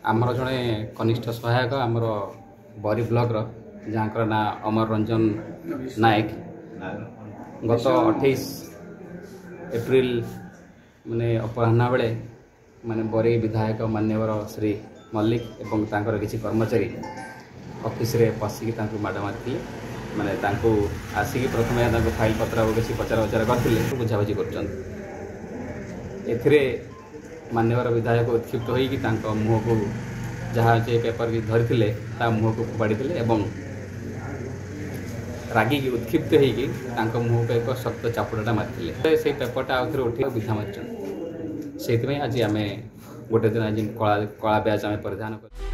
आमर जड़े कनिष्ठ सहायक आमर बरी ब्लॉक जहाँ ना अमर रंजन नायक गत 28 एप्रिल माने अपराह्न बेले माने बरी विधायक मान्यवर श्री मल्लिक एवं तांकर किसी कर्मचारी ऑफिस रे पशिकी माड़ मारी माने आसिक प्रथम फाइल पत्र किसी पचार उचार करते बुझाबुझी कर मान्यवर विधायक उत्क्षिप्त होकर मुह को जहाँ जे पेपर भी धरी मुह को फोपाड़ी एवं रागिकी उत्क्षिप्त होकर मुह को एक शक्त चापुड़ा मारी से पेपरटा आउ थे उठे विधा मारी से आज आम गोटे दिन आज कला बैच आम परिधान कर